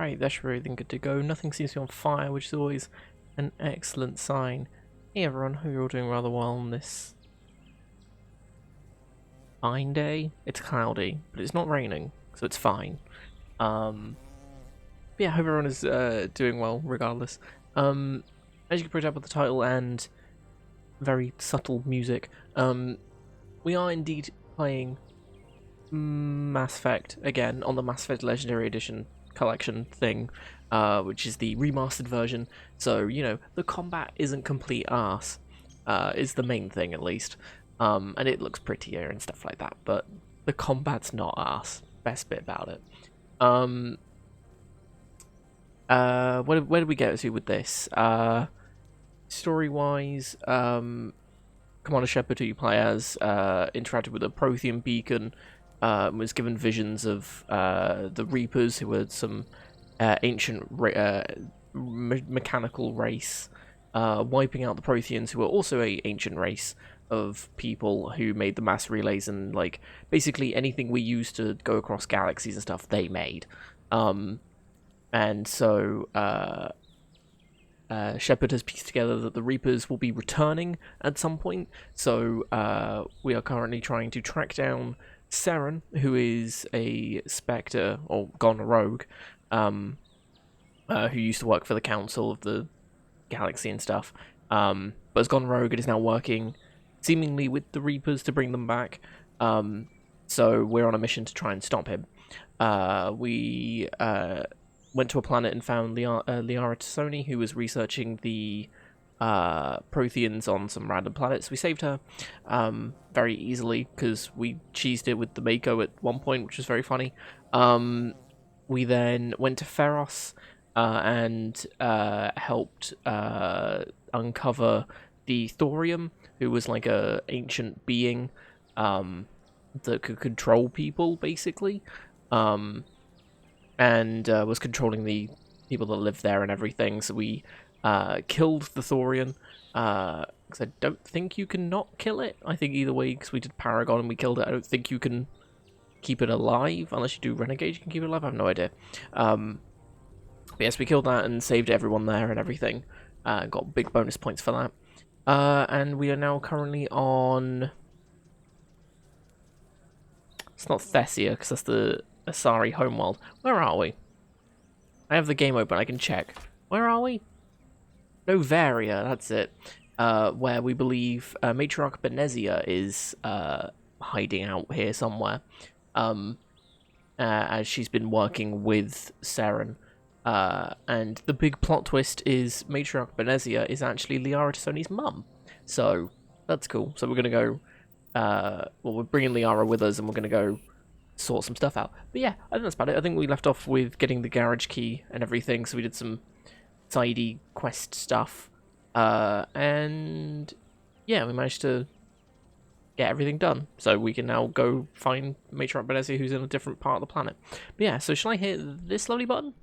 Right, that's everything good to go. Nothing seems to be on fire, which is always an excellent sign. Hey everyone, hope you're all doing rather well on this fine day. It's cloudy, but it's not raining, so it's fine. But yeah, hope everyone is doing well regardless. As you can pick up with the title and very subtle music, we are indeed playing Mass Effect again on the Mass Effect Legendary Edition collection thing, which is the remastered version. So, you know, the combat isn't complete arse, is the main thing at least. And it looks prettier and stuff like that, but the combat's not arse. Best bit about it. Where did we get to with this? Story-wise, Commander Shepard, who you play as, interacted with a Prothean beacon, was given visions of the Reapers, who were some ancient mechanical race, wiping out the Protheans, who were also a ancient race of people who made the mass relays and, like, basically anything we use to go across galaxies and stuff, they made. And so Shepard has pieced together that the Reapers will be returning at some point, so we are currently trying to track down Saren, who is a Spectre, or gone rogue, who used to work for the Council of the Galaxy and stuff, but has gone rogue and is now working seemingly with the Reapers to bring them back, so we're on a mission to try and stop him. We went to a planet and found Liara Tassoni, who was researching the Protheans on some random planets. We saved her very easily because we cheesed it with the Mako at one point, which was very funny. We then went to Feros and helped uncover the Thorium, who was like a ancient being that could control people, basically. And was controlling the people that lived there and everything. So we killed the Thorian, because I don't think you can not kill it. I think either way, because we did Paragon and we killed it, I don't think you can keep it alive. Unless you do Renegade, you can keep it alive. I have no idea. But yes, we killed that and saved everyone there and everything. Got big bonus points for that. And we are now currently on... It's not Thessia, because that's the Asari homeworld. Where are we? I have the game open, I can check. Where are we? Novaria, that's it. Where we believe Matriarch Benezia is hiding out here somewhere. As she's been working with Saren. And the big plot twist is Matriarch Benezia is actually Liara Tassoni's mum. So, that's cool. So we're going to go... well, we're bringing Liara with us and we're going to go sort some stuff out. But yeah, I think that's about it. I think we left off with getting the garage key and everything, so we did some sidey quest stuff. And yeah, we managed to get everything done. So we can now go find Matriarch Benezia, who's in a different part of the planet. But yeah, so shall I hit this lovely button?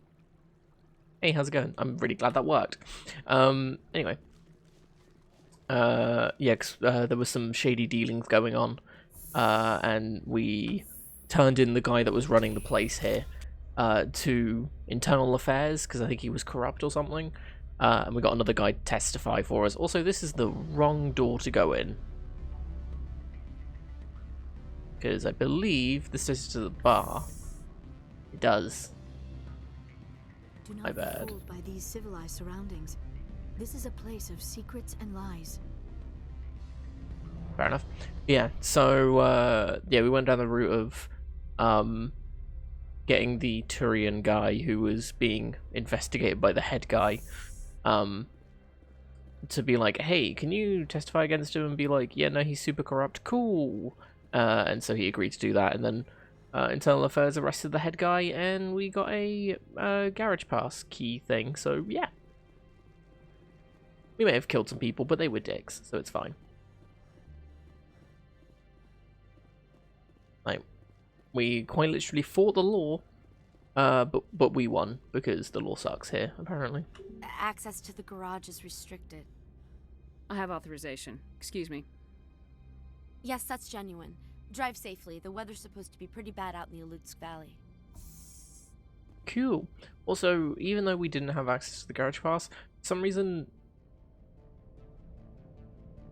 Hey, how's it going? I'm really glad that worked. Anyway. Yeah, 'cause there was some shady dealings going on, and we turned in the guy that was running the place here to internal affairs, because I think he was corrupt or something, and we got another guy to testify for us. Also, this is the wrong door to go in, because I believe this is to the bar. It does. Do not My be bad. fooled by these civilized surroundings. This is a place of secrets and lies. Fair enough. Yeah, so, yeah, we went down the route of, getting the Turian guy who was being investigated by the head guy, to be like, hey, can you testify against him? And be like, yeah, no, he's super corrupt, cool. And so he agreed to do that, and then, Internal Affairs arrested the head guy, and we got a, garage pass key thing, so, yeah. We may have killed some people, but they were dicks, so it's fine. Like, we quite literally fought the law, but we won, because the law sucks here, apparently. Access to the garage is restricted. I have authorization. Excuse me. Yes, that's genuine. Drive safely. The weather's supposed to be pretty bad out in the Alutsk Valley. Cool. Also, even though we didn't have access to the garage pass, for some reason...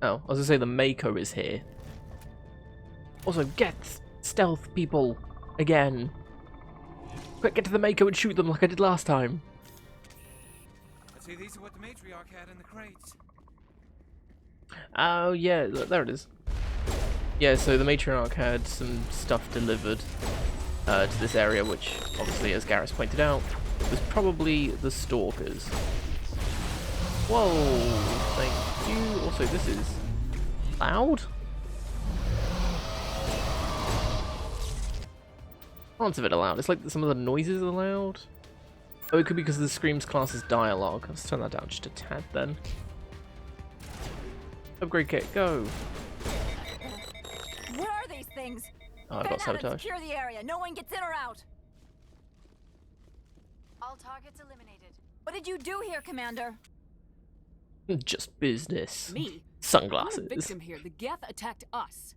Oh, I was gonna say the Mako is here. Also, get stealth, people! Again! Quick, get to the Mako and shoot them like I did last time! I'd say these are what the matriarch had in the crates. Oh, yeah, there it is. Yeah, so the matriarch had some stuff delivered to this area, which, obviously, as Garrus pointed out, was probably the Stalkers. Whoa, thank you. Also, this is loud? Oh, it's a bit loud. It's like some of the noises are loud. Oh, it could be because the Screams class is dialogue. Let's turn that down just a tad then. Upgrade kit, go. What are these things? Oh, I got sabotage. Secure the area. No one gets in or out. All targets eliminated. What did you do here, Commander? Just business. Me? Sunglasses. I'm a victim here. The Geth attacked us.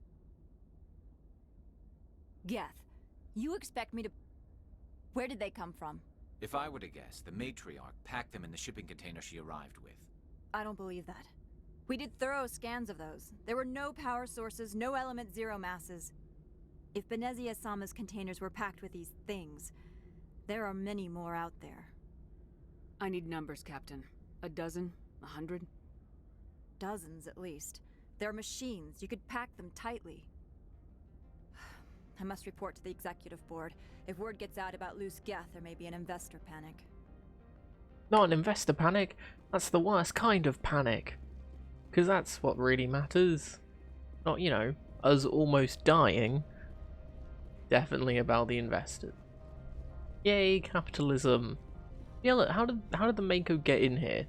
Geth, you expect me to... Where did they come from? If I were to guess, the matriarch packed them in the shipping container she arrived with. I don't believe that. We did thorough scans of those. There were no power sources, no element zero masses. If Benezia Sama's containers were packed with these things, there are many more out there. I need numbers, Captain. A dozen? 100? Dozens, at least. They're machines. You could pack them tightly. I must report to the executive board. If word gets out about loose Geth, there may be an investor panic. Not an investor panic. That's the worst kind of panic. Because that's what really matters. Not, you know, us almost dying. Definitely about the investors. Yay, capitalism. Yeah, look, how did the Mako get in here?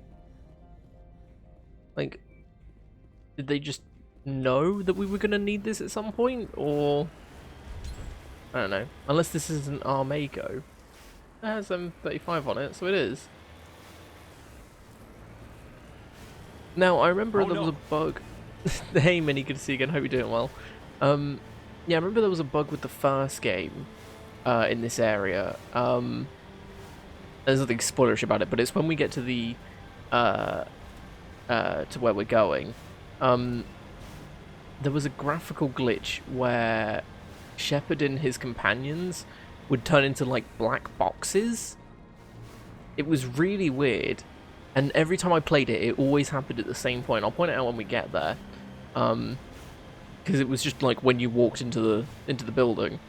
Like, did they just know that we were gonna need this at some point, or I don't know. Unless this isn't our Mako. It has M35 on it, so it is. Now I remember there was a bug. Hey, Minnie, good to see you again. Hope you're doing well. Yeah, I remember there was a bug with the first game in this area. There's nothing spoilerish about it, but it's when we get to the to where we're going. There was a graphical glitch where Shepard and his companions would turn into like black boxes. It was really weird, and every time I played it, it always happened at the same point. I'll point it out when we get there, because it was just like when you walked into the building.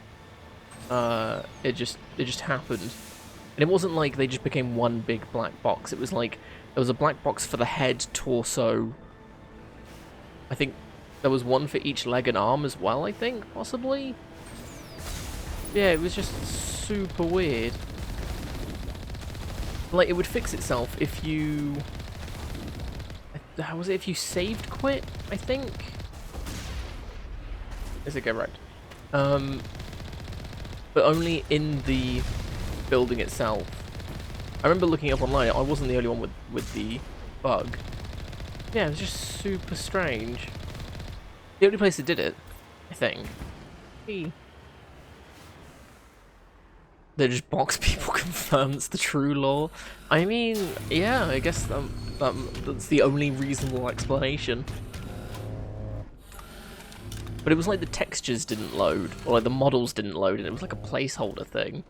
It just happened, and it wasn't like they just became one big black box. It was like there was a black box for the head, torso. I think there was one for each leg and arm as well. I think possibly. Yeah, it was just super weird. Like, it would fix itself if you... How was it? If you saved quit, I think? Is it go right? But only in the building itself. I remember looking up online. I wasn't the only one with the bug. Yeah, it was just super strange. The only place that did it, I think. They just box people confirms the true lore. I mean, yeah, I guess that's the only reasonable explanation. But it was like the textures didn't load, or like the models didn't load, and it was like a placeholder thing.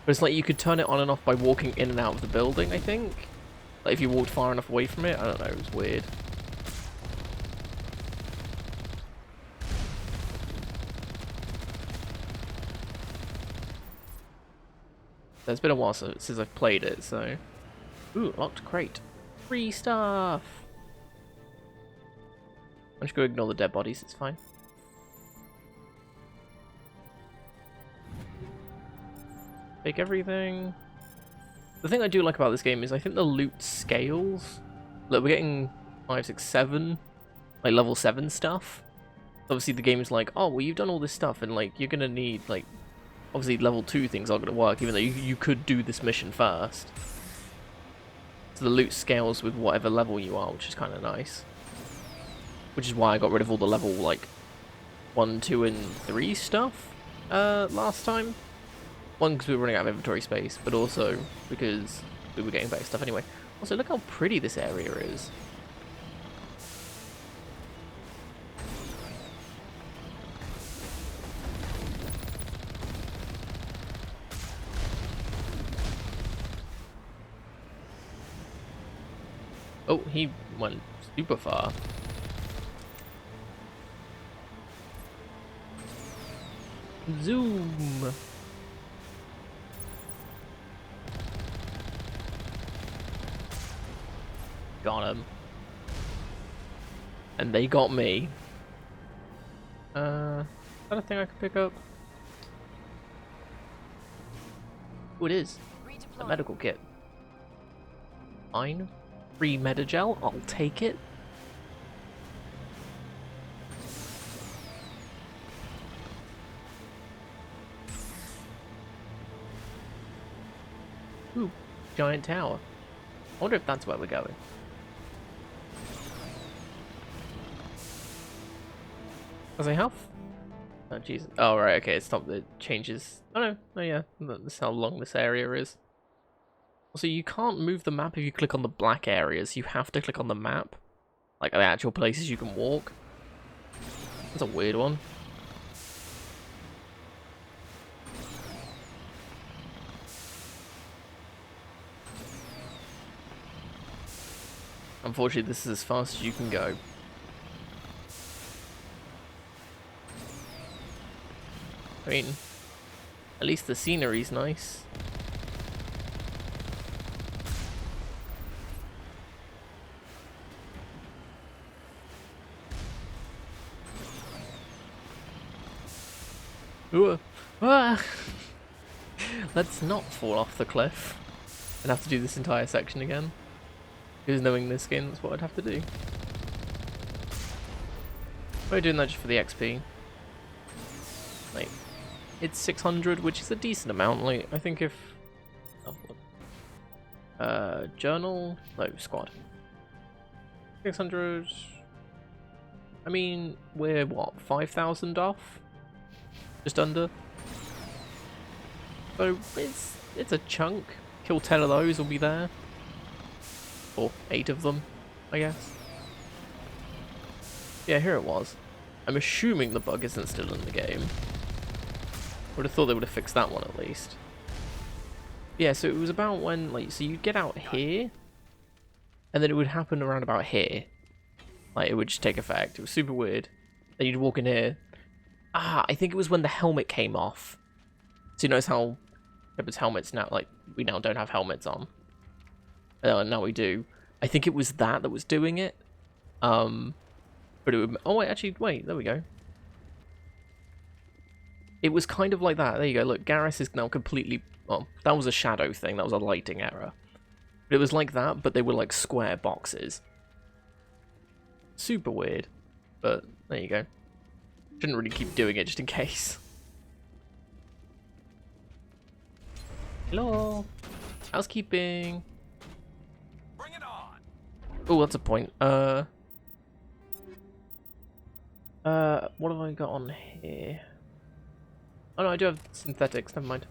But it's like you could turn it on and off by walking in and out of the building, I think. Like if you walked far enough away from it, I don't know, it was weird. It's been a while since I've played it, so... Ooh, locked crate. Free stuff! I'm just going to ignore the dead bodies, it's fine. Take everything. The thing I do like about this game is I think the loot scales. Look, we're getting 5, 6, 7, like level 7 stuff. Obviously the game is like, oh, well you've done all this stuff and like you're going to need like... Obviously, level 2 things aren't going to work, even though you could do this mission first. So the loot scales with whatever level you are, which is kind of nice. Which is why I got rid of all the level, like, 1, 2, and 3 stuff. last time. One, because we were running out of inventory space, but also because we were getting better stuff anyway. Also, look how pretty this area is. Oh, he went super far. Zoom! Got him. And they got me. Is that a thing I can pick up? Oh, it is. A medical kit. Fine. Free Metagel, I'll take it. Ooh, giant tower. I wonder if that's where we're going. Was I health? Oh jeez. Oh right, okay, it's not the changes. Oh no, oh yeah, that's how long this area is. Also, you can't move the map if you click on the black areas. You have to click on the map, like the actual places you can walk. That's a weird one. Unfortunately, this is as fast as you can go. I mean, at least the scenery's nice. Ooh. Ah. Let's not fall off the cliff and have to do this entire section again. Because knowing this game, that's what I'd have to do. We're doing that just for the XP. Like, it's 600, which is a decent amount. Like, I think if... Oh, journal? No, squad. 600... I mean, we're what, 5,000 off? Just under? So, it's a chunk. Kill 10 of those, we'll be there. Or 8 of them, I guess. Yeah, here it was. I'm assuming the bug isn't still in the game. Would have thought they would have fixed that one at least. Yeah, so it was about when, like, so you'd get out here, and then it would happen around about here. Like, it would just take effect. It was super weird. Then you'd walk in here. Ah, I think it was when the helmet came off. So you notice how Shepard's helmets now, like, we now don't have helmets on. Now we do. I think it was that was doing it. But it would... Oh, wait, actually, wait, there we go. It was kind of like that. There you go, look, Garrus is now completely... Well, that was a shadow thing, that was a lighting error. But it was like that, but they were like square boxes. Super weird. But, there you go. Shouldn't really keep doing it just in case. Hello? Housekeeping. Bring it on. Oh, that's a point. What have I got on here? Oh no, I do have synthetics, never mind.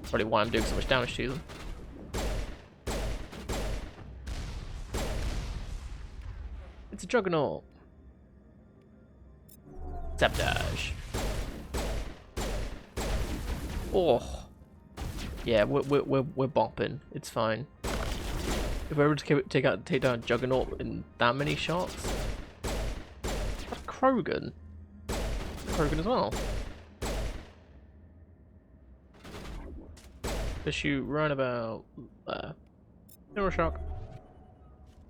Probably why I'm doing so much damage to them. It's a juggernaut. Sabotage. Oh. Yeah, we're bopping. It's fine. If we're able to take down Juggernaut in that many shots, that's Krogan. Krogan as well. Just shoot right about there. Mirror shock.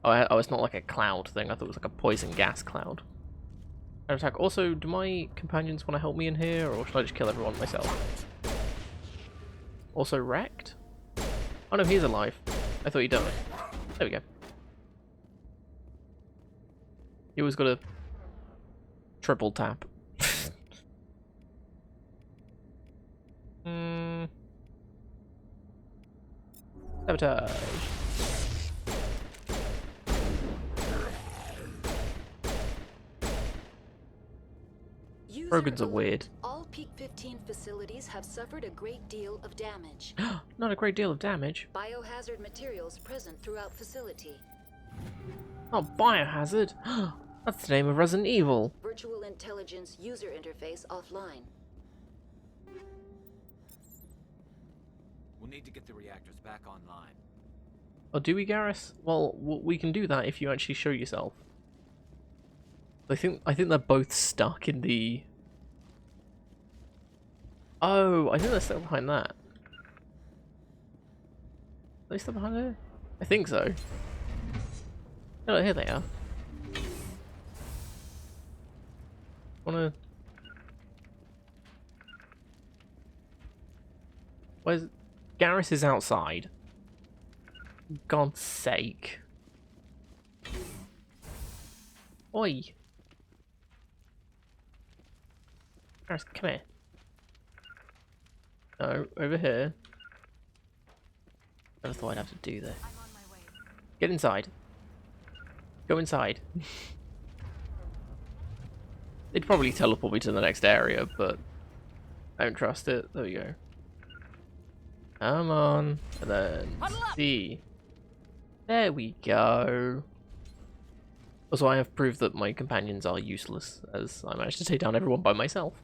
Oh, it's not like a cloud thing. I thought it was like a poison gas cloud. Air attack. Also, do my companions want to help me in here, or should I just kill everyone myself? Also wrecked? Oh no, he's alive. I thought he died. There we go. He always got a triple tap. Sabotage. Rogans are weird. All Peak 15 facilities have suffered a great deal of damage. Not a great deal of damage. Biohazard materials present throughout facility. Oh, biohazard. That's the name of Resident Evil. Virtual intelligence user interface offline. We'll need to get the reactors back online. Oh, do we, Garrus? Well, we can do that if you actually show yourself. I think they're both stuck in the... Oh, I think they're stuck behind that. Are they stuck behind there? I think so. Oh, here they are. Wanna... Where's... Garrus is outside. God's sake. Oi! Garrus, come here. No, over here. I thought I'd have to do this. I'm on my way. Get inside. Go inside. They'd probably teleport me to the next area, but I don't trust it. There we go. Come on. And then C. There we go. Also, I have proved that my companions are useless, as I managed to take down everyone by myself.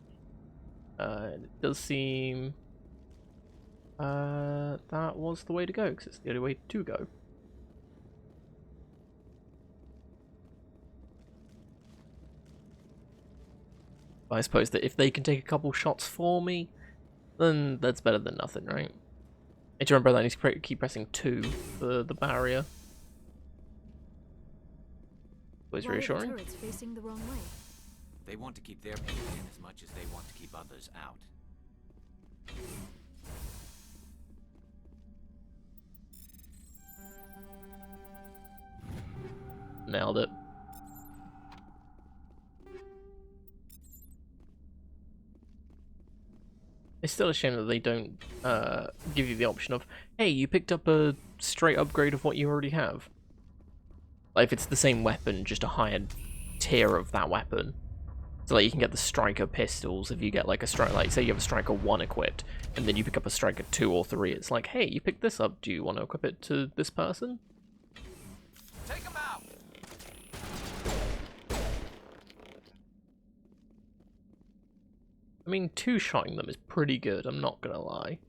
It does seem... that was the way to go, because it's the only way to go. I suppose that if they can take a couple shots for me, then that's better than nothing, right? I need to remember that I need to keep pressing 2 for the barrier. Was Why are the reassuring. turrets facing the wrong way? They want to keep their people in as much as they want to keep others out. Nailed it. It's still a shame that they don't give you the option of, hey, you picked up a straight upgrade of what you already have. Like, if it's the same weapon, just a higher tier of that weapon. So, like, you can get the Striker pistols if you get, like, a Striker, like, say you have a Striker 1 equipped, and then you pick up a Striker 2 or 3, it's like, hey, you picked this up, do you want to equip it to this person? Take them out! I mean, 2-shotting them is pretty good, I'm not gonna lie.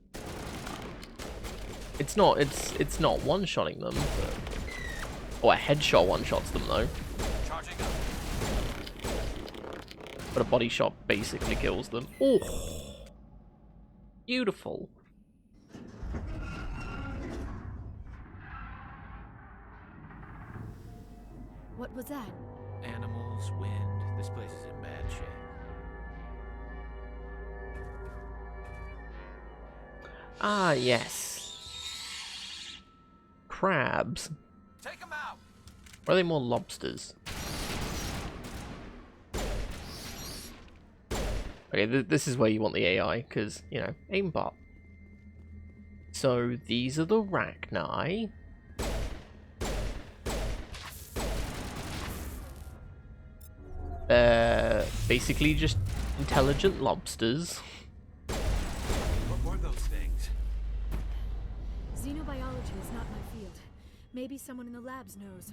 It's not 1-shotting them, but... Oh, a headshot 1-shots them, though. Charging up. But a body shot basically kills them. Oh! Beautiful. What was that? Animals, wind. This place is in bad shape. Ah, yes. Crabs. Take them out! Or are they more lobsters? Okay, this is where you want the AI, because, you know, aimbot. So, these are the Rachni. They're basically just intelligent lobsters. What were those things? Xenobiology is not my field. Maybe someone in the labs knows.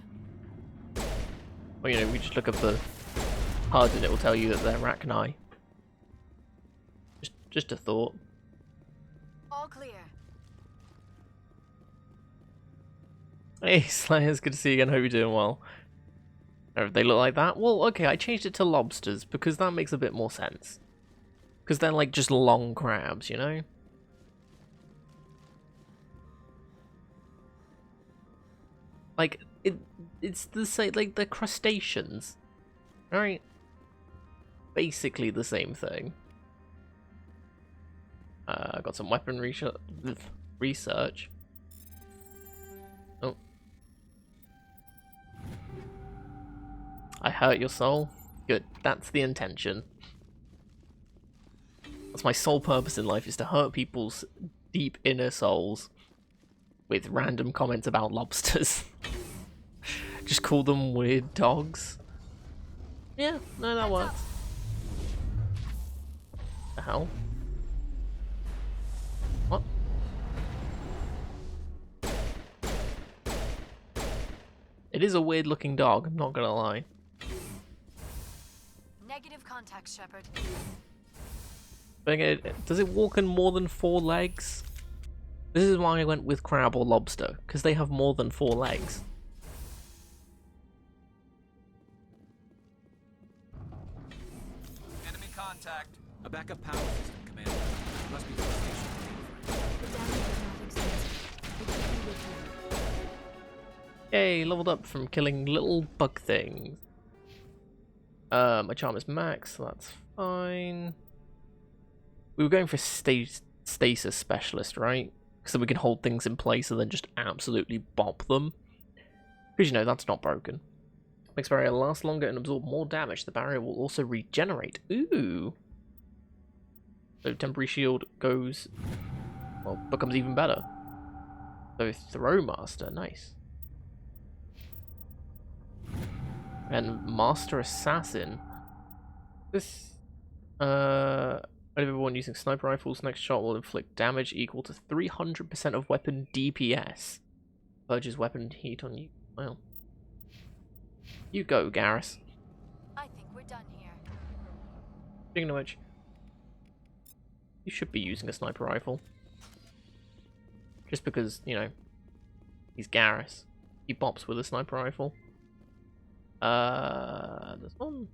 Well, you know, we just look up the HUD and it will tell you that they're Rachni. Just a thought. All clear. Hey, Slayers, good to see you again. Hope you're doing well. Oh, they look like that? Well, okay, I changed it to lobsters because that makes a bit more sense. Because they're like just long crabs, you know? Like, it's the same, like, they're crustaceans. Right? Basically the same thing. I got some weapon research. Oh. I hurt your soul? Good. That's the intention. That's my sole purpose in life, is to hurt people's deep inner souls with random comments about lobsters. Just call them weird dogs. Yeah, no, that works. The hell? What? It is a weird looking dog, I'm not gonna lie. Negative contact, Shepard. Does it walk on more than 4 legs? This is why I went with crab or lobster, because they have more than 4 legs. Enemy contact. A backup power system, Commander. Must be the station. The damage does not exist. It could be with you. Yay, leveled up from killing little bug things. My charm is max, so that's fine. We were going for stasis specialist, right? So we can hold things in place and then just absolutely bop them. Because, you know, that's not broken. Makes barrier last longer and absorb more damage. The barrier will also regenerate. Ooh. So temporary shield goes... well, becomes even better. So Throwmaster, nice. And Master Assassin. This... everyone using sniper rifles, next shot will inflict damage equal to 300% of weapon DPS. Purges weapon heat on you. Well. You go, Garrus. I think we're done here. Speaking of which, you should be using a sniper rifle. Just because, you know, he's Garrus. He bops with a sniper rifle. There's one.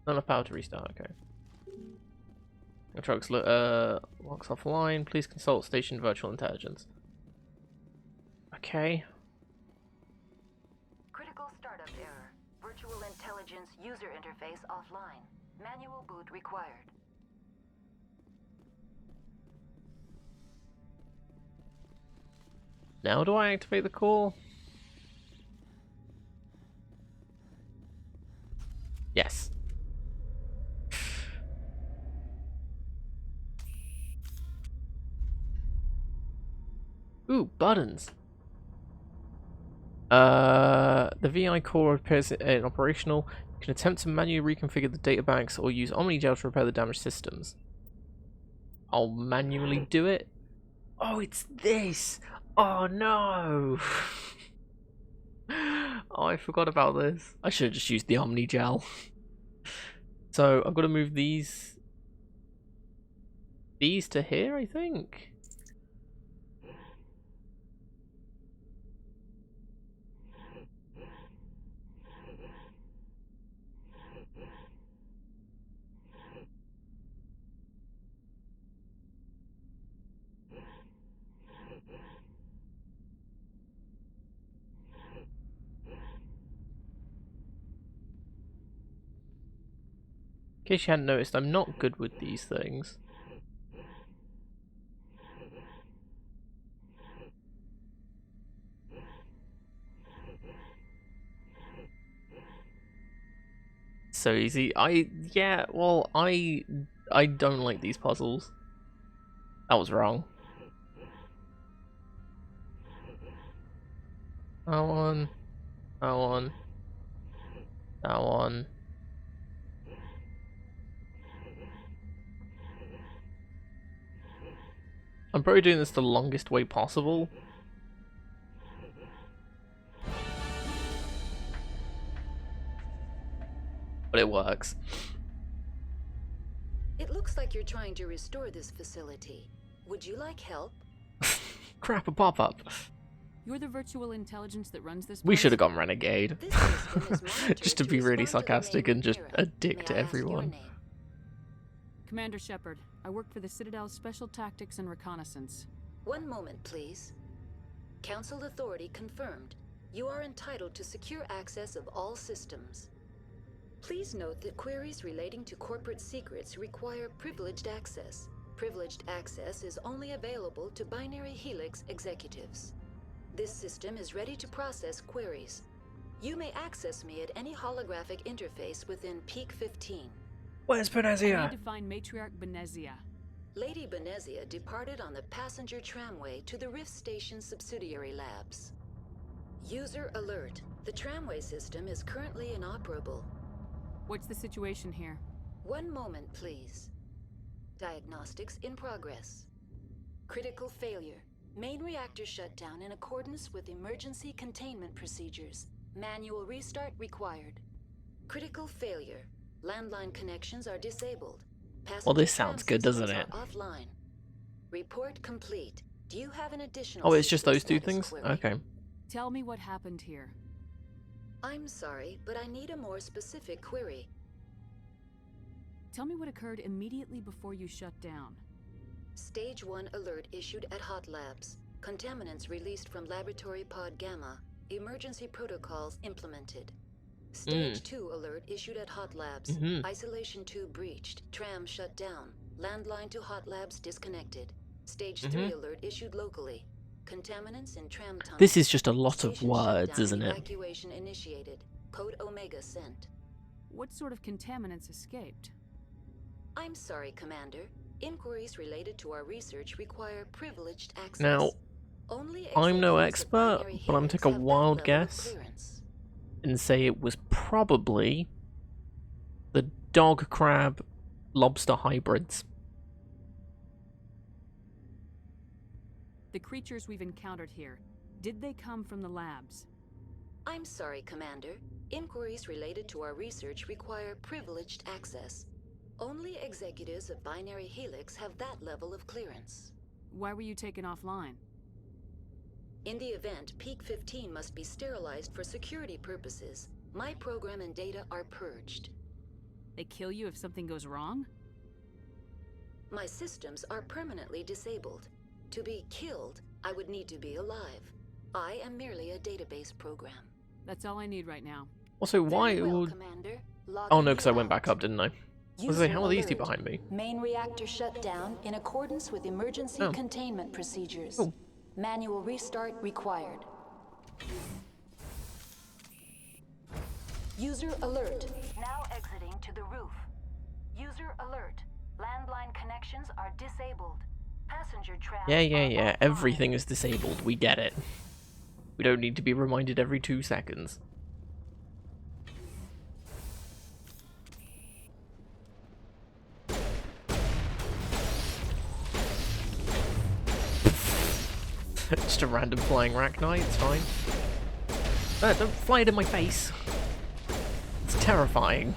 Not enough power to restart, okay. The truck's locks offline. Please consult station virtual intelligence. Okay. Critical startup error. Virtual intelligence user interface offline. Manual boot required. Now do I activate the call? Yes. Ooh, buttons. The VI core appears operational. You can attempt to manually reconfigure the databanks or use OmniGel to repair the damaged systems. I'll manually do it. Oh, it's this! Oh no! Oh, I forgot about this. I should have just used the OmniGel. So I've got to move these to here, I think. In case you hadn't noticed, I'm not good with these things. So easy. I don't like these puzzles. That was wrong. That one. That one. That one. I'm probably doing this the longest way possible. But it works. It looks like you're trying to restore this facility. Would you like help? Crap, a pop-up. You're the virtual intelligence that runs this place? We should have gone Renegade. This system is monitored Just to be really respond to the sarcastic main and just era. a dick May to I ask your everyone. name? Commander Shepard. I work for the Citadel's Special Tactics and Reconnaissance. One moment, please. Council authority confirmed. You are entitled to secure access of all systems. Please note that queries relating to corporate secrets require privileged access. Privileged access is only available to Binary Helix executives. This system is ready to process queries. You may access me at any holographic interface within Peak 15. Where's I Panazea? need to find Matriarch Benezia. Lady Benezia departed on the passenger tramway to the Rift Station subsidiary labs. User alert. The tramway system is currently inoperable. What's the situation here? One moment, please. Diagnostics in progress. Critical failure. Main reactor shut down in accordance with emergency containment procedures. Manual restart required. Critical failure. Landline connections are disabled. Well, Passenger this tram sounds good, doesn't systems it? are offline. Report complete. Do you have an additional Oh, it's just system those two status things? query? Okay. Tell me what happened here. I'm sorry, but I need a more specific query. Tell me what occurred immediately before you shut down. Stage 1 alert issued at Hot Labs. Contaminants released from Laboratory Pod Gamma. Emergency protocols implemented. Stage 2 alert issued at Hot Labs. Isolation 2 breached. Tram shut down. Landline to Hot Labs disconnected. Stage 3 alert issued locally. Contaminants in tram tunnel. This is just a lot of Station words, shutdown, isn't it? Evacuation initiated. Code Omega sent. What sort of contaminants escaped? I'm sorry, Commander. Inquiries related to our research require privileged access. Now, Only I'm no executives of expert, binary but I'm gonna helix take a have that wild level of guess clearance. and say it was probably the dog crab lobster hybrids. The creatures we've encountered here, did they come from the labs? I'm sorry, Commander. Inquiries related to our research require privileged access. Only executives of binary helix have that level of clearance. Why were you taken offline? In the event, Peak 15 must be sterilized for security purposes. My program and data are purged. They kill you if something goes wrong? My systems are permanently disabled. To be killed, I would need to be alive. I am merely a database program. That's all I need right now. Also, why Very well, would... Commander. Oh Logging no, because I you went back out. up, didn't I? I was User like, how are these two alert. behind me? Main reactor shut down in accordance with emergency Oh. containment procedures. Oh. Manual restart required. User alert. Now exiting to the roof. User alert. Landline connections are disabled. Passenger trams Yeah, are offline. everything is disabled, we get it. We don't need to be reminded every 2 seconds. Just a random flying arachnite, it's fine. Don't fly it in my face. It's terrifying.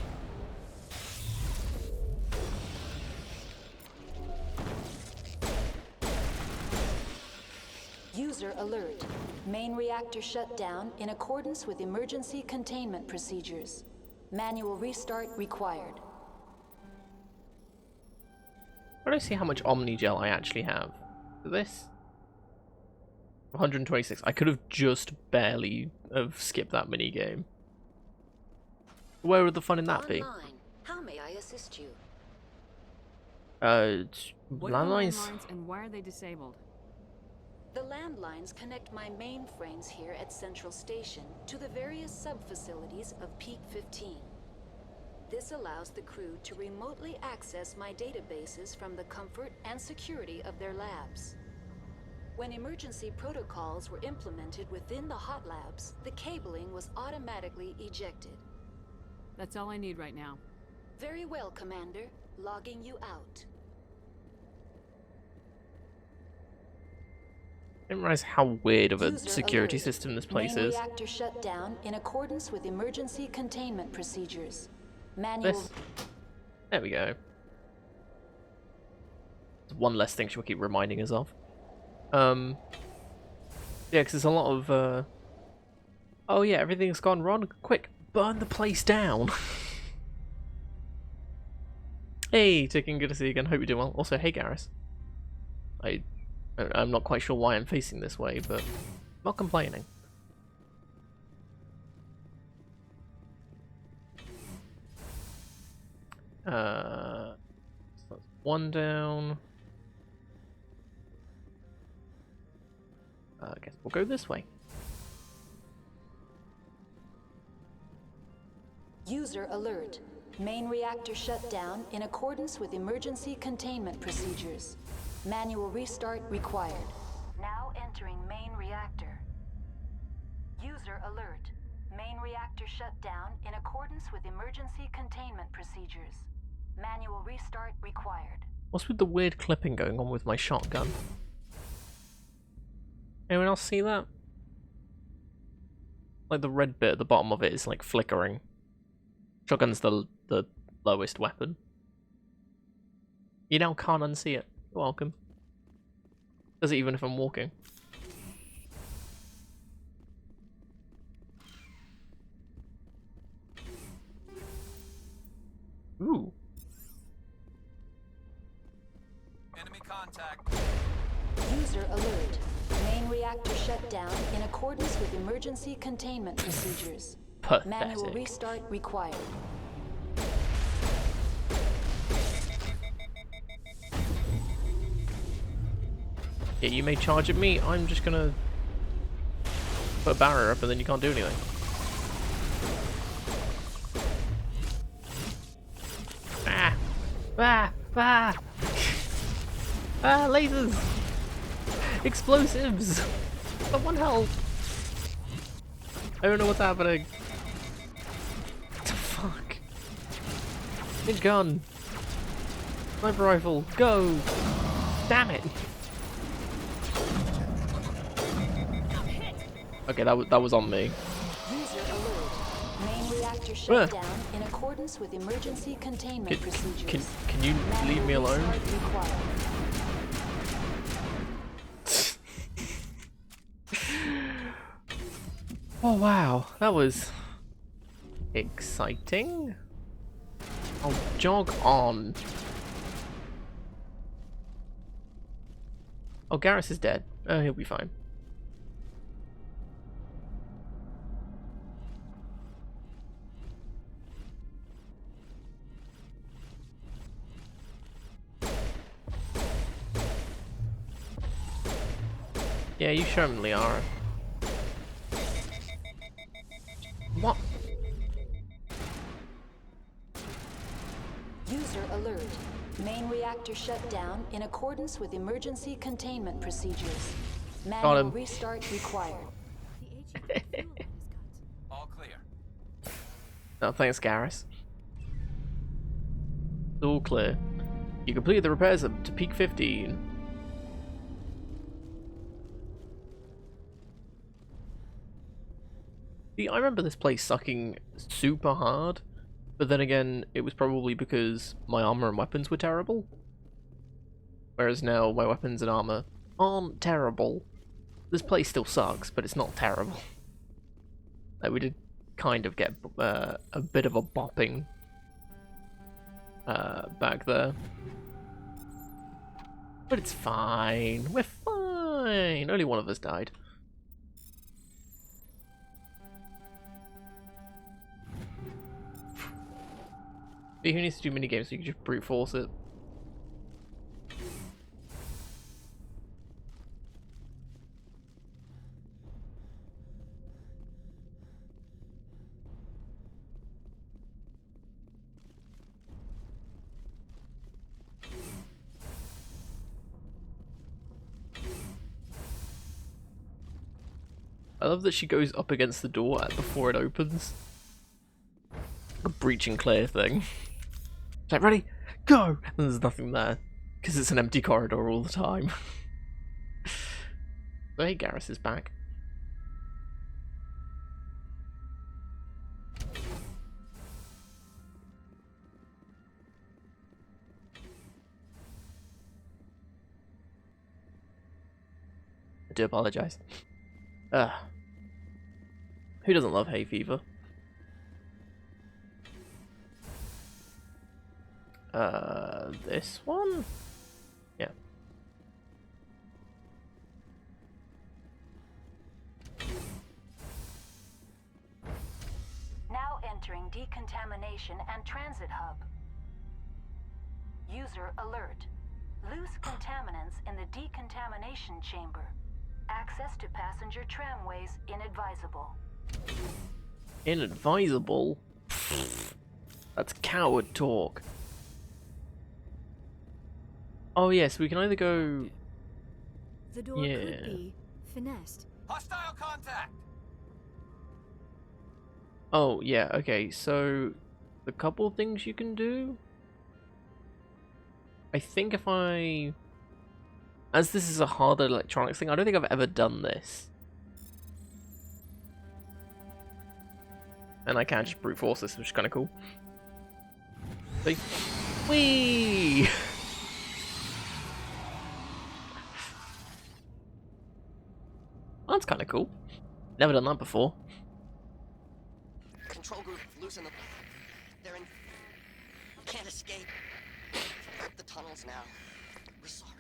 User alert. Main reactor shut down in accordance with emergency containment procedures. Manual restart required. I don't see how much Omni Gel I actually have. For this? 126. I could have just barely have skipped that mini game. Where would the fun in that be? Online. How may I assist you? What are the Landlines? landlines and why are they disabled? The landlines connect my mainframes here at Central Station to the various sub-facilities of Peak 15. This allows the crew to remotely access my databases from the comfort and security of their labs. When emergency protocols were implemented within the hot labs, the cabling was automatically ejected. That's all I need right now. Very well, Commander. Logging you out. I didn't realize how weird of a User security alert. system this place Main is. reactor shut down in accordance with emergency containment procedures. Manual. This. There we go. One less thing she'll keep reminding us of. Yeah, because there's a lot of, oh yeah, everything's gone wrong. Quick, burn the place down. Hey, Chicken, good to see you again. Hope you're doing well. Also, hey, Garrus. I'm not quite sure why I'm facing this way, but not complaining. So that's one down. I guess we'll go this way. User alert. Main reactor shut down in accordance with emergency containment procedures. Manual restart required. Now entering main reactor. User alert. Main reactor shut down in accordance with emergency containment procedures. Manual restart required. What's with the weird clipping going on with my shotgun? Anyone else see that? Like the red bit at the bottom of it is like flickering. Shotgun's the lowest weapon. You now can't unsee it. You're welcome. Does it even if I'm walking? Ooh. Enemy contact. User alert. Main reactor shut down in accordance with emergency containment procedures. Manual Pathetic. restart required. Yeah, you may charge at me. I'm just gonna put a barrier up and then you can't do anything. Ah! Ah! Ah! Ah! Lasers! Explosives! Someone help! I don't know what's happening. What the fuck? Hinge gun! Sniper rifle! Go! Damn it! Okay, that was on me. User alert. Main reactor shut down in accordance with emergency containment procedures. Can you leave me alone? Restart required. Oh wow, that was exciting. I'll jog on. Oh, Garrus is dead. Oh, he'll be fine. Yeah, you show him, Liara. What? User alert. Main reactor shut down in accordance with emergency containment procedures. Manual him. restart required. All clear. No, thanks, Garrus. All clear. You completed the repairs up to peak 15. See, I remember this place sucking super hard, but then again, it was probably because my armor and weapons were terrible. Whereas now, my weapons and armor aren't terrible. This place still sucks, but it's not terrible. Like, we did kind of get a bit of a bopping back there. But it's fine. We're fine. Only one of us died. Who needs to do minigames so you can just brute force it? I love that she goes up against the door before it opens. A breach and clear thing. She's like, ready? Go! And there's nothing there. Because it's an empty corridor all the time. But hey, Garrus is back. I do apologise. Who doesn't love hay fever? This one? Yeah. Now entering decontamination and transit hub. User alert. Loose contaminants in the decontamination chamber. Access to passenger tramways inadvisable. Inadvisable? That's coward talk. Oh yes, we can either go... The door Yeah. could be finessed. Hostile contact! Oh yeah, okay, so... The couple of things you can do... I think if I... As this is a harder electronics thing, I don't think I've ever done this. And I can just brute force this, which is kind of cool. See? Whee! That's kind of cool. Never done that before. Control group losing the... They're in... Can't escape. The tunnels now. We're sorry.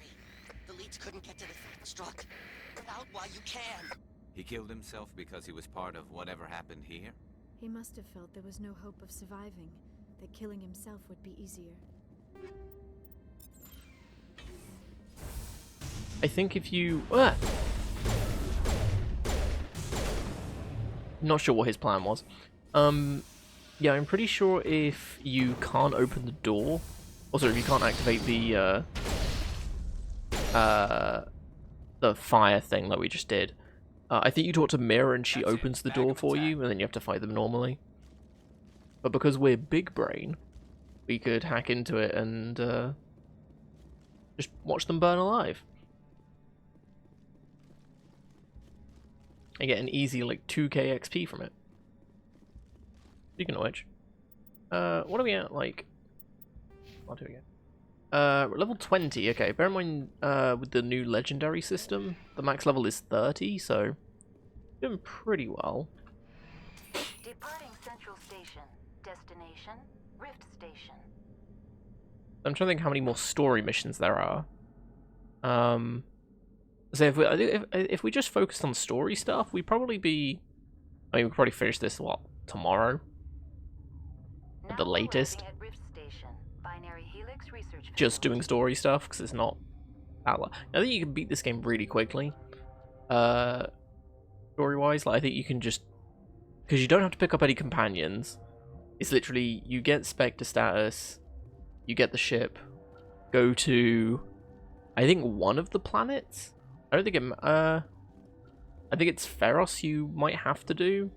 The leads couldn't get to the struck. Get out while you can. He killed himself because he was part of whatever happened here? He must have felt there was no hope of surviving, that killing himself would be easier. I think if you... Not sure what his plan was. Yeah, I'm pretty sure if you can't open the door... Also, if you can't activate the fire thing that we just did, I think you talk to Mira and she opens the door for you, and then you have to fight them normally. But because we're big brain, we could hack into it and just watch them burn alive. And get an easy, like, 2k XP from it. Speaking of which, what are we at, like... What do we get? We're level 20, okay. Bear in mind, with the new legendary system, the max level is 30, so... Doing pretty well. Departing Central Station. Destination, Rift Station. I'm trying to think how many more story missions there are. So if we just focused on story stuff, we'd probably be... I mean, we'd probably finish this, what, tomorrow? At the latest. At Rift Station. Binary Helix Research Just doing story stuff, because it's not that long. I think you can beat this game really quickly. Story-wise, like, I think you can just... Because you don't have to pick up any companions. It's literally, you get Spectre status, you get the ship, go to, I think, one of the planets? I don't think it, I think it's Feros you might have to do.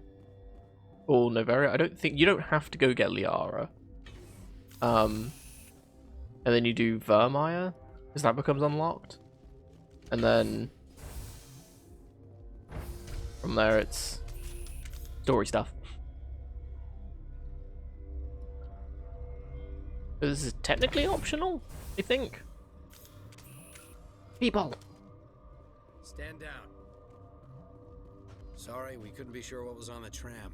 Or Noveria. I don't think, you don't have to go get Liara. And then you do Vermeer, because that becomes unlocked. And then, from there it's story stuff. This is technically optional, I think. People! Stand down. Sorry, we couldn't be sure what was on the tram.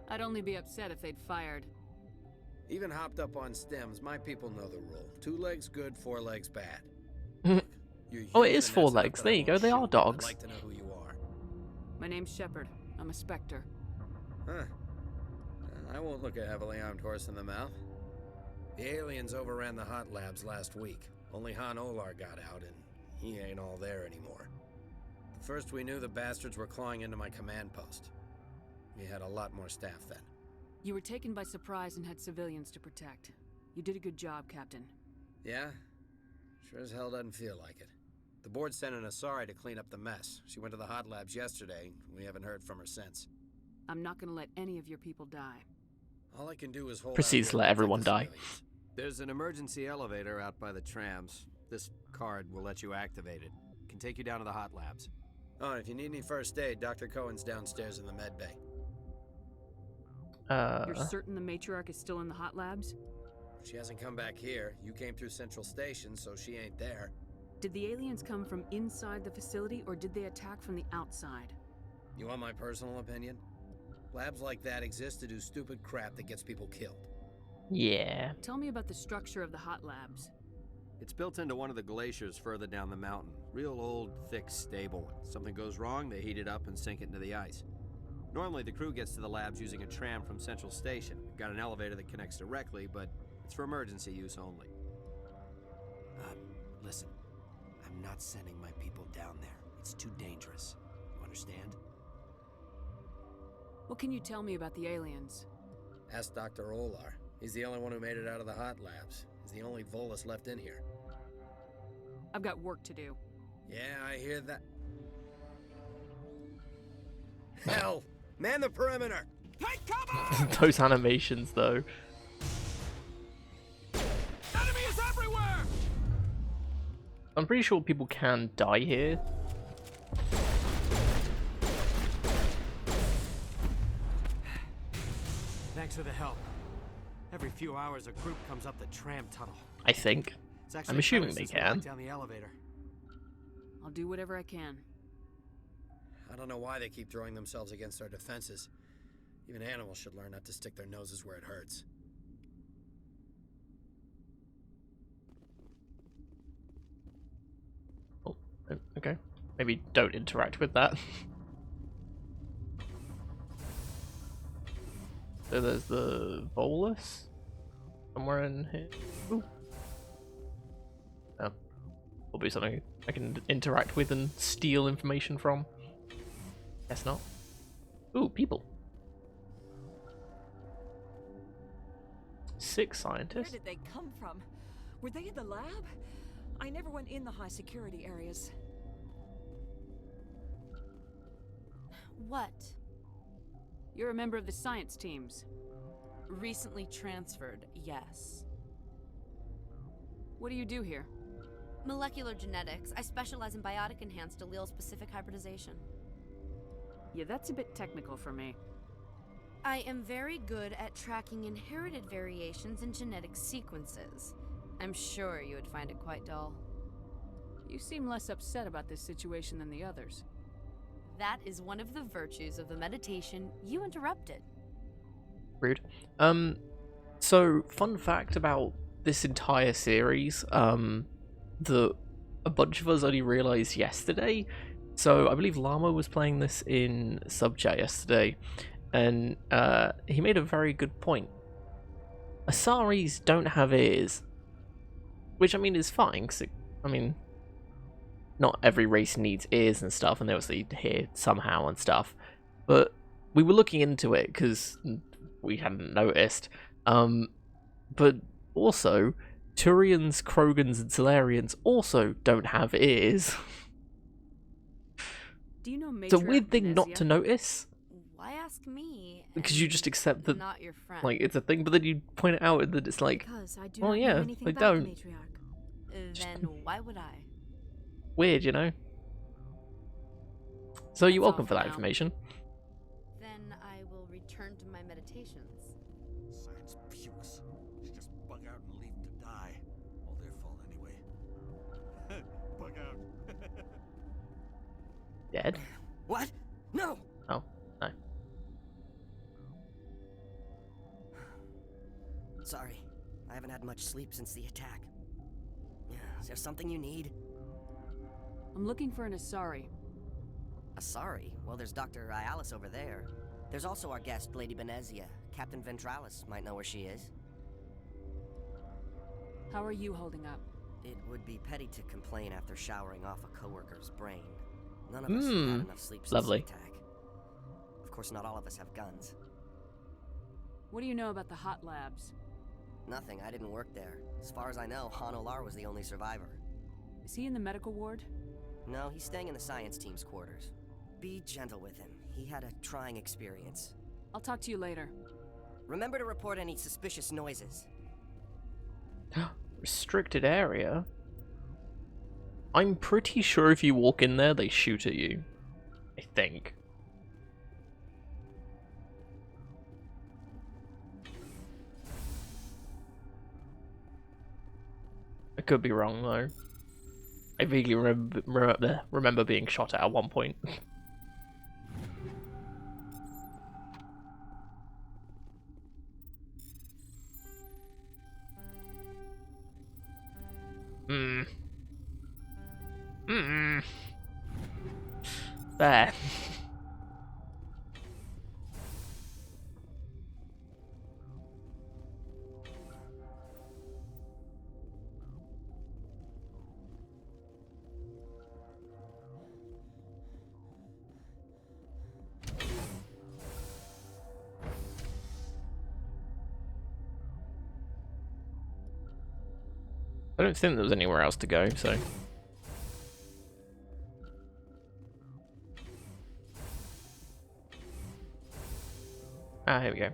I'd only be upset if they'd fired. Even hopped up on stems, my people know the rule. 2 legs good, 4 legs bad. You're Oh, it human, is and 4 that's enough legs. that There I you go. won't They are shoot. dogs. I'd like to know who you are. My name's Shepard. I'm a Spectre. Huh. I won't look a heavily armed horse in the mouth. The aliens overran the hot labs last week. Only Han Olar got out, and he ain't all there anymore. The first we knew, the bastards were clawing into my command post. We had a lot more staff then. You were taken by surprise and had civilians to protect. You did a good job, Captain. Yeah? Sure as hell doesn't feel like it. The board sent an Asari to clean up the mess. She went to the hot labs yesterday. We haven't heard from her since. I'm not gonna let any of your people die. All I can do is hold Proceeds out to here let and everyone protect die. the civilians. There's an emergency elevator out by the trams. This card will let you activate it. Can take you down to the hot labs. Oh, and if you need any first aid, Dr. Cohen's downstairs in the med bay. You're certain the matriarch is still in the hot labs? She hasn't come back here. You came through Central Station, so she ain't there. Did the aliens come from inside the facility, or did they attack from the outside? You want my personal opinion? Labs like that exist to do stupid crap that gets people killed. Yeah. Tell me about the structure of the hot labs. It's built into one of the glaciers further down the mountain. Real old, thick, stable. Something goes wrong, they heat it up and sink it into the ice. Normally, the crew gets to the labs using a tram from Central Station. Got an elevator that connects directly, but it's for emergency use only. Listen. I'm not sending my people down there. It's too dangerous. You understand? What can you tell me about the aliens? Ask Dr. Olar. He's the only one who made it out of the hot labs. He's the only Volus left in here. I've got work to do. Yeah, I hear that. Hell! Man the perimeter! Take cover! Those animations, though. I'm pretty sure people can die here. Thanks for the help. Every few hours, a group comes up the tram tunnel. I think. It's actually I'm assuming better they since we locked can. down the elevator. I'll do whatever I can. I don't know why they keep throwing themselves against our defenses. Even animals should learn not to stick their noses where it hurts. Oh, okay. Maybe don't interact with that. So there's the bolus somewhere in here. Ooh. Oh, probably something I can interact with and steal information from. Guess not. Ooh, people. 6 Where scientists. did they come from? Were they in the lab? I never went in the high security areas. What? You're a member of the science teams. Recently transferred, yes. What do you do here? Molecular genetics. I specialize in biotic-enhanced allele-specific hybridization. Yeah, that's a bit technical for me. I am very good at tracking inherited variations in genetic sequences. I'm sure you would find it quite dull. You seem less upset about this situation than the others. That is one of the virtues of the meditation you interrupted. Rude. So fun fact about this entire series, that a bunch of us only realized yesterday. So I believe Llama was playing this in sub chat yesterday, and he made a very good point. Asaris don't have ears, which I mean is fine, 'cause I mean, not every race needs ears and stuff, and they obviously hear somehow and stuff. But we were looking into it because we hadn't noticed. But also, Turians, Krogans, and Solarians also don't have ears. Do you know It's a Matriarch weird thing not Venezia? to notice, Why ask me? because you just accept that, Not your friend. like, it's a thing, but then you point it out that it's like, Because I do well, not yeah, know anything they about don't. the matriarch. Then why would I? Weird, you know? So you're That's all welcome for for that now. information. Then I will return to my meditations. Science pukes. Should just bug out and leave them to die. All their fault anyway. Bug out. Dead? What? No! Oh, no. Sorry. I haven't had much sleep since the attack. Is there something you need? I'm looking for an Asari. Sorry. Well, there's Dr. Ialis over there. There's also our guest, Lady Venezia. Captain Ventralis might know where she is. How are you holding up? It would be petty to complain after showering off a coworker's brain. None of us have had enough sleep since Lovely. the attack. Of course, not all of us have guns. What do you know about the hot labs? Nothing. I didn't work there. As far as I know, Han Olar was the only survivor. Is he in the medical ward? No, he's staying in the science team's quarters. Be gentle with him. He had a trying experience. I'll talk to you later. Remember to report any suspicious noises. Restricted area? I'm pretty sure if you walk in there, they shoot at you. I think. I could be wrong though. I vaguely remember being shot at one point. There. I don't think there was anywhere else to go, so. Ah, here we go.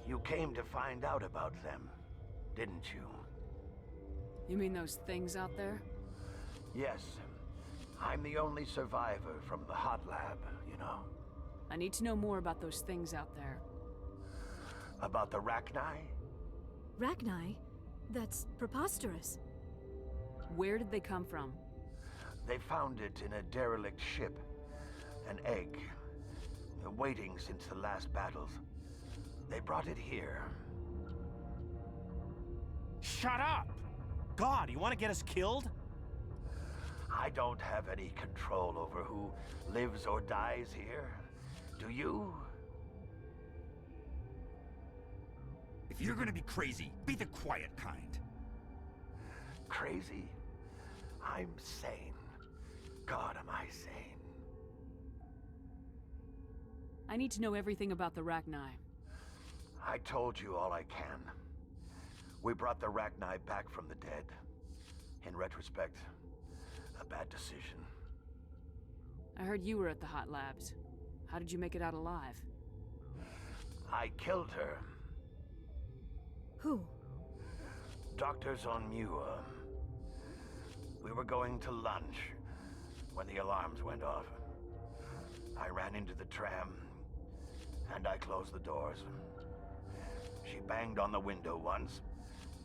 You came to find out about them, didn't you? You mean those things out there? Yes. I'm the only survivor from the hot lab, you know. I need to know more about those things out there. About the Rachni? Rachni? That's preposterous. Where did they come from? They found it in a derelict ship. An egg. Waiting since the last battles. They brought it here. Shut up! God, you want to get us killed? I don't have any control over who lives or dies here. Do you? If you're gonna be crazy, be the quiet kind. Crazy? I'm sane. God, am I sane? I need to know everything about the Rachni. I told you all I can. We brought the Rachni back from the dead. In retrospect, a bad decision. I heard you were at the hot labs. How did you make it out alive? I killed her. Who? Doctors on Muir. We were going to lunch when the alarms went off. I ran into the tram, and I closed the doors. She banged on the window once,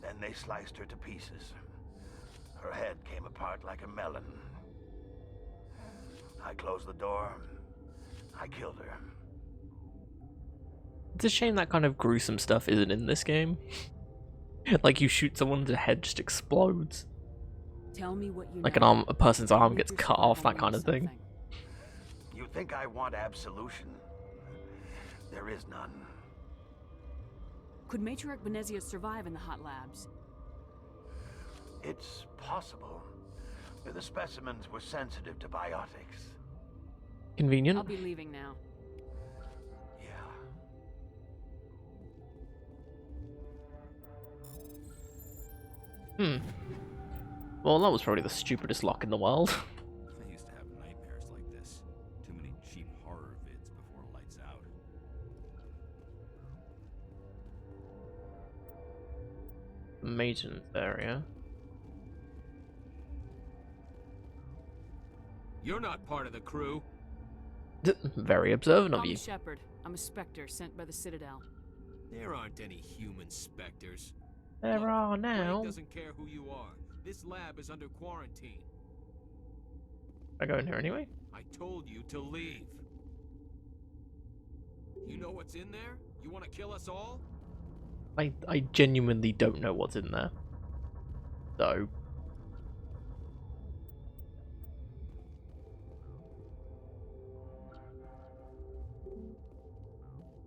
then they sliced her to pieces. Her head came apart like a melon. I closed the door. I killed her. It's a shame that kind of gruesome stuff isn't in this game. Like you shoot someone, the head just explodes. Tell me what you Like know. a person's arm gets cut off, that kind of thing. You think I want absolution? There is none. Could Matriarch Benezia survive in the hot labs? It's possible. The specimens were sensitive to biotics. Convenient. I'll be leaving now. Well, that was probably the stupidest lock in the world. I used to have nightmares like this. Too many cheap horror vids before lights out. Maintenance area. You're not part of the crew. Very observant of Call me you. Shepard. I'm a Spectre sent by the Citadel. There aren't any human specters. There are now. Craig doesn't care who you are. This lab is under quarantine. I go in here anyway. I told you to leave. You know what's in there? You want to kill us all? I genuinely don't know what's in there. So.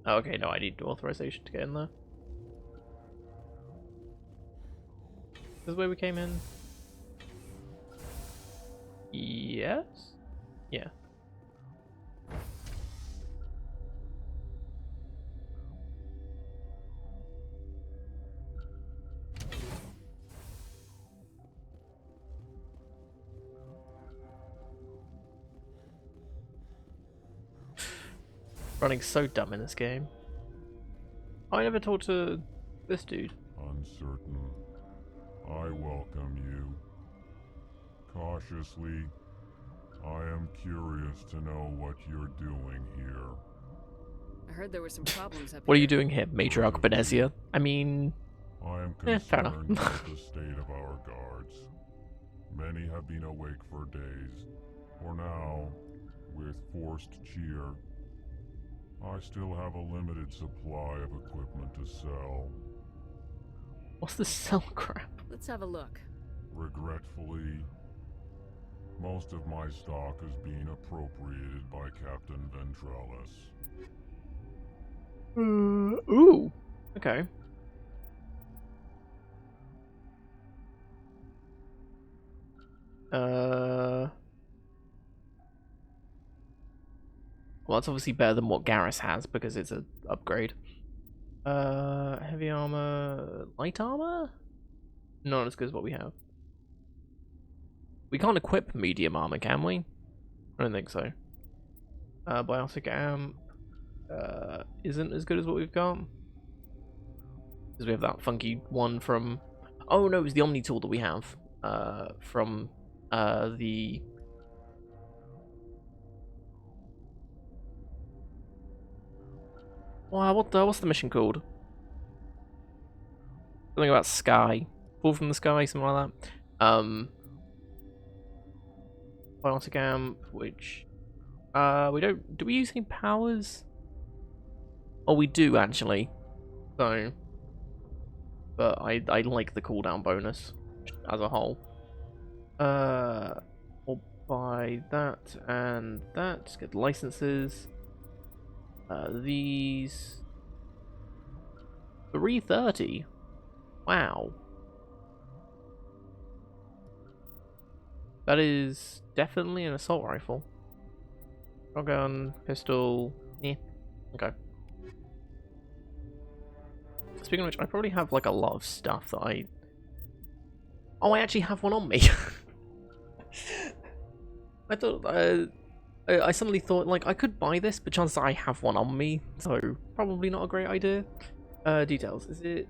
Okay, no, I need authorization to get in there. This is where we came in. Yes? Yeah. Running so dumb in this game. I never talked to this dude. Uncertain. I welcome you. Cautiously, I am curious to know what you're doing here. I heard there were some problems up What are here. you doing here, Matriarch Benezia? I mean... I am fair enough. concerned with the state of our guards. Many have been awake for days. For now, with forced cheer, I still have a limited supply of equipment to sell. What's the cell crap? Let's have a look. Regretfully, most of my stock is being appropriated by Captain Ventrellis. Ooh. Okay. Well, it's obviously better than what Garrus has because it's an upgrade. Heavy armor, light armor? Not as good as what we have. We can't equip medium armor, can we? I don't think so. Biotic amp isn't as good as what we've got. Because we have that funky one from... Oh no, it was the Omni tool that we have. From the... Wow, what's the mission called? Something about sky. Fall from the sky, something like that. Biotic amp, which we don't. Do we use any powers? Oh, we do actually. So, but I like the cooldown bonus as a whole. We'll buy that and that. Get the licenses. These 330. Wow. That is definitely an assault rifle. Shotgun, pistol, yeah. Okay. Speaking of which, I probably have like a lot of stuff that I... Oh, I actually have one on me. I thought, I suddenly thought like I could buy this, but chances are I have one on me, so probably not a great idea. Details. Is it?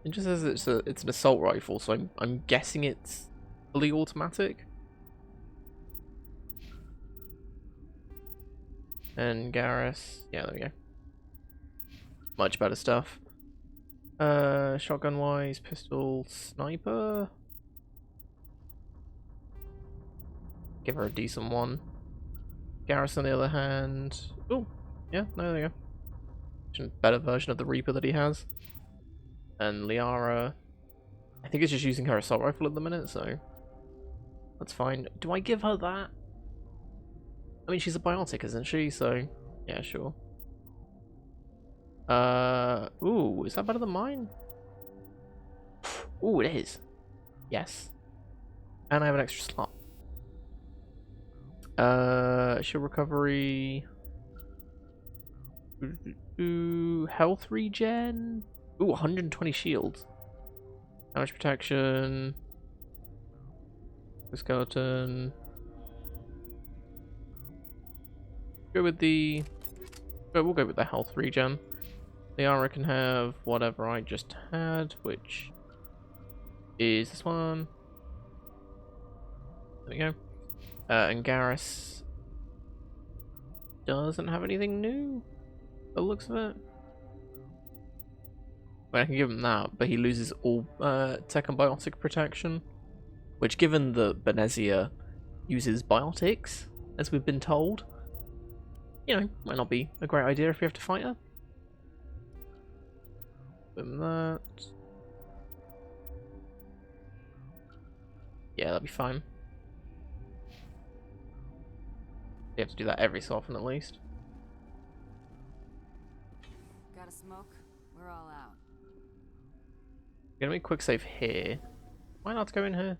It just says it's an assault rifle, so I'm guessing it's fully automatic. And Garrus, yeah, there we go. Much better stuff. Shotgun wise, pistol, sniper. Give her a decent one. Garrus on the other hand. Oh, yeah, no, there you go. Better version of the Reaper that he has. And Liara, I think it's just using her assault rifle at the minute, so that's fine. Do I give her that? I mean, she's a biotic, isn't she? So, yeah, sure. Ooh, is that better than mine? Ooh, it is. Yes. And I have an extra slot. Shield recovery. Health regen. Ooh, 120 shields. Damage protection. The skeleton. Go with the... We'll go with the health regen. The armor can have whatever I just had, which is this one. There we go. And Garrus doesn't have anything new, by the looks of it. Well, I can give him that, but he loses all tech and biotic protection, which, given that Benezia uses biotics, as we've been told, you know, might not be a great idea if we have to fight her. Give him that. Yeah, that'd be fine. You have to do that every so often at least. Got a smoke? We're all out. Gonna make a quick save here. Am I allowed to go in here?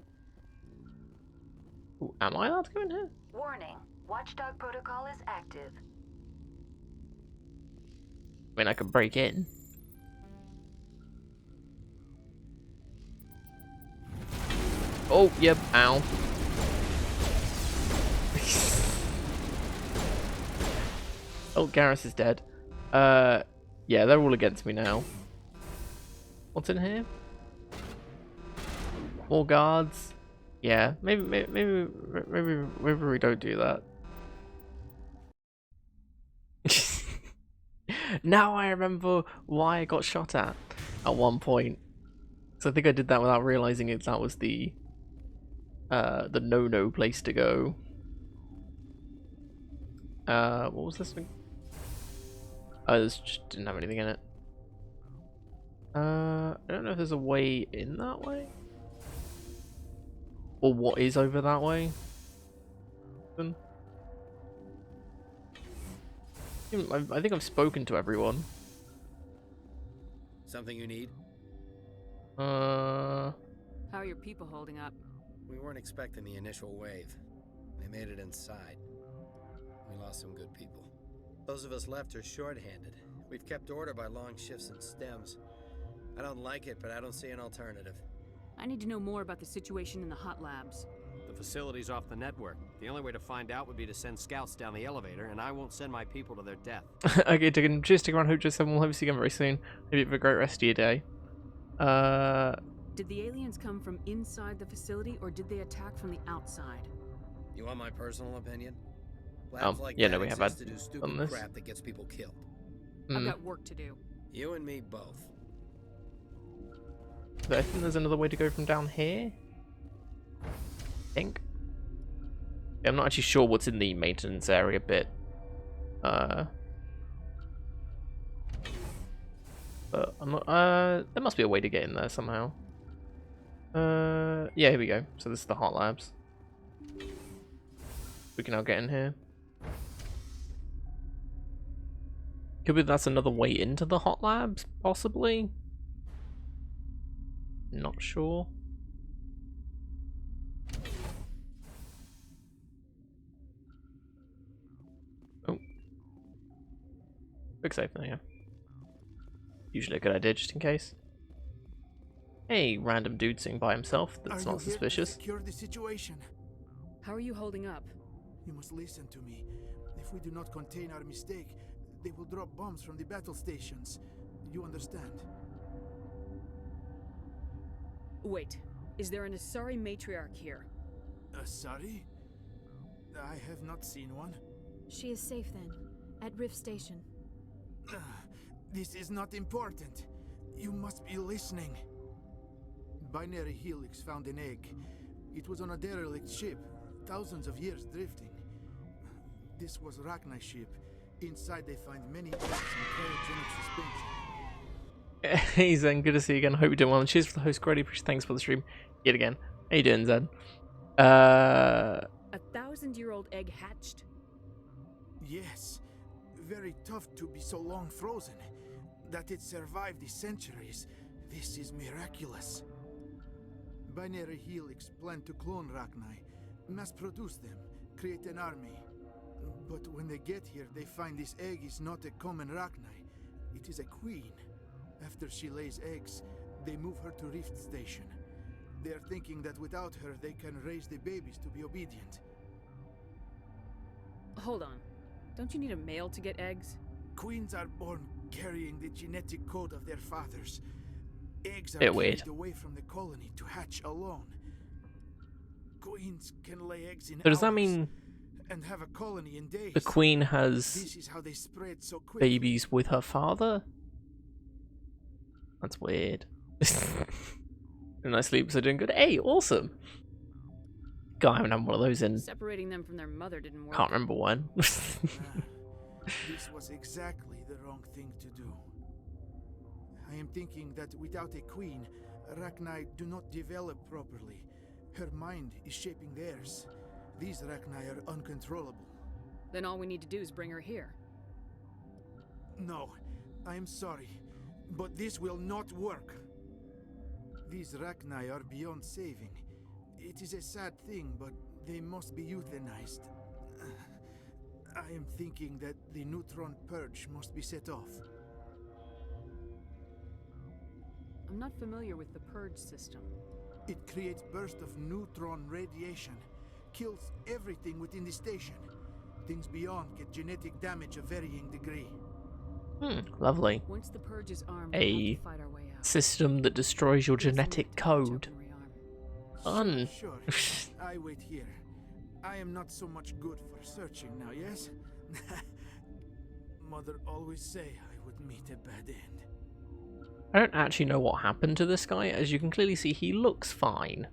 Ooh, am I allowed to go in here? Warning. Watchdog protocol is active. I mean, I could break in. Oh, yep, ow. Oh, Garrus is dead. Yeah, they're all against me now. What's in here? More guards. Yeah, maybe we don't do that. Now I remember why I got shot at one point. So I think I did that without realizing that was the no place to go. What was this thing? Oh, this just didn't have anything in it. I don't know if there's a way in that way, or what is over that way. I think I've spoken to everyone. Something you need? How are your people holding up? We weren't expecting the initial wave. They made it inside. We lost some good people. Those of us left are short-handed. We've kept order by long shifts and stems. I don't like it, but I don't see an alternative. I need to know more about the situation in the hot labs. The facility's off the network. The only way to find out would be to send scouts down the elevator, and I won't send my people to their death. Okay, Diggin, cheers, stick around, Hojo7. We'll hope to see you again very soon. Hope you have a great rest of your day. Did the aliens come from inside the facility, or did they attack from the outside? You want my personal opinion? Labs like yeah, that no, we have exist had to do on stupid this. crap that gets people killed. I've got work to do. You and me both. But I think there's another way to go from down here. I think. Yeah, I'm not actually sure what's in the maintenance area bit. But I'm not. There must be a way to get in there somehow. Yeah, here we go. So this is the hot labs. We can now get in here. Could be that's another way into the hot labs, possibly. Not sure. Oh. Quick save there, yeah. Usually a good idea, just in case. Hey, random dude sitting by himself. That's not suspicious. Secure the situation. How are you holding up? You must listen to me. If we do not contain our mistake, they will drop bombs from the battle stations. You understand? Wait, is there an Asari matriarch here? Asari? I have not seen one. She is safe then, at Rift Station. This is not important. You must be listening. Binary Helix found an egg. It was on a derelict ship, thousands of years drifting. This was Rachni's ship. Inside they find many eggs and cryogenic suspension. Hey Zen, good to see you again. Hope you're doing well. And cheers for the host, Grady. Thanks for the stream yet again. How you doing, Zen? A 1,000-year-old egg hatched? Yes. Very tough to be so long frozen. That it survived the centuries. This is miraculous. Binary Helix planned to clone Rachni, mass produce them, create an army. But when they get here, they find this egg is not a common Rachni. It is a queen. After she lays eggs, they move her to Rift Station. They are thinking that without her, they can raise the babies to be obedient. Hold on. Don't you need a male to get eggs? Queens are born carrying the genetic code of their fathers. Eggs are Bit weird. carried away from the colony to hatch alone. Queens can lay eggs in So does that hours mean and have a colony in days? the queen has This is how they spread so quickly. babies with her father? That's weird. And I sleep, so doing good. Hey, awesome. God, I haven't had one of those in. Separating them from their mother didn't work. Can't remember when. This was exactly the wrong thing to do. I am thinking that without a queen, Rachni do not develop properly. Her mind is shaping theirs. These Rachni are uncontrollable. Then all we need to do is bring her here. No, I am sorry, but this will not work. These Rachni are beyond saving. It is a sad thing, but they must be euthanized. I am thinking that the neutron purge must be set off. I'm not familiar with the purge system. It creates bursts of neutron radiation, kills everything within the station. Things beyond get genetic damage of varying degree. Lovely. Once the purge is armed, A we'll have to fight our way out. system that destroys your genetic code. Fun. Sure. I wait here. I am not so much good for searching now, yes? Mother always say I would meet a bad end. I don't actually know what happened to this guy. As you can clearly see, he looks fine.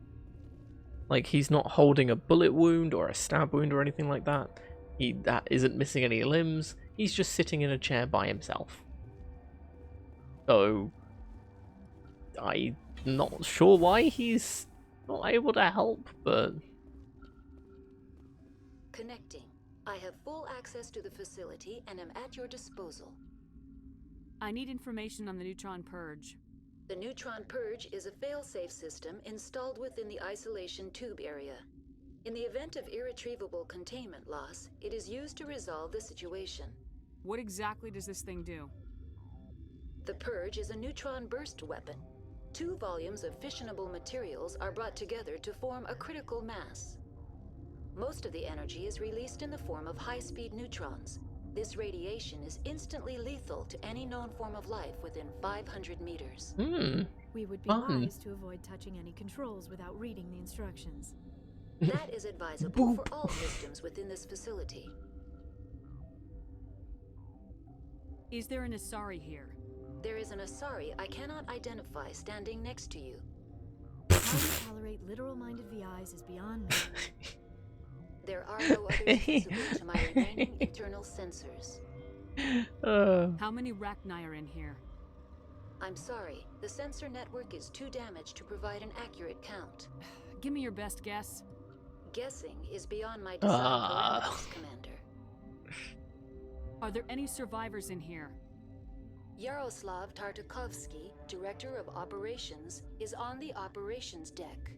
Like, he's not holding a bullet wound or a stab wound or anything like that. He isn't missing any limbs. He's just sitting in a chair by himself. So, I'm not sure why he's not able to help, but... Connecting. I have full access to the facility and am at your disposal. I need information on the neutron purge. The neutron purge is a fail-safe system installed within the isolation tube area. In the event of irretrievable containment loss, it is used to resolve the situation. What exactly does this thing do? The purge is a neutron burst weapon. 2 volumes of fissionable materials are brought together to form a critical mass. Most of the energy is released in the form of high-speed neutrons. This radiation is instantly lethal to any known form of life within 500 meters. We would be fun. wise to avoid touching any controls without reading the instructions. That is advisable for all systems within this facility. Is there an Asari here? There is an Asari I cannot identify standing next to you. How we tolerate literal-minded VIs is beyond me. There are no others visible to my remaining internal sensors. How many Rachni are in here? I'm sorry, the sensor network is too damaged to provide an accurate count. Give me your best guess. Guessing is beyond my design parameters, Commander. Are there any survivors in here? Yaroslav Tartakovsky, Director of Operations, is on the operations deck.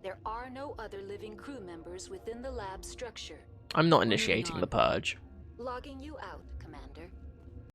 There are no other living crew members within the lab structure. I'm not initiating the purge. Logging you out, Commander.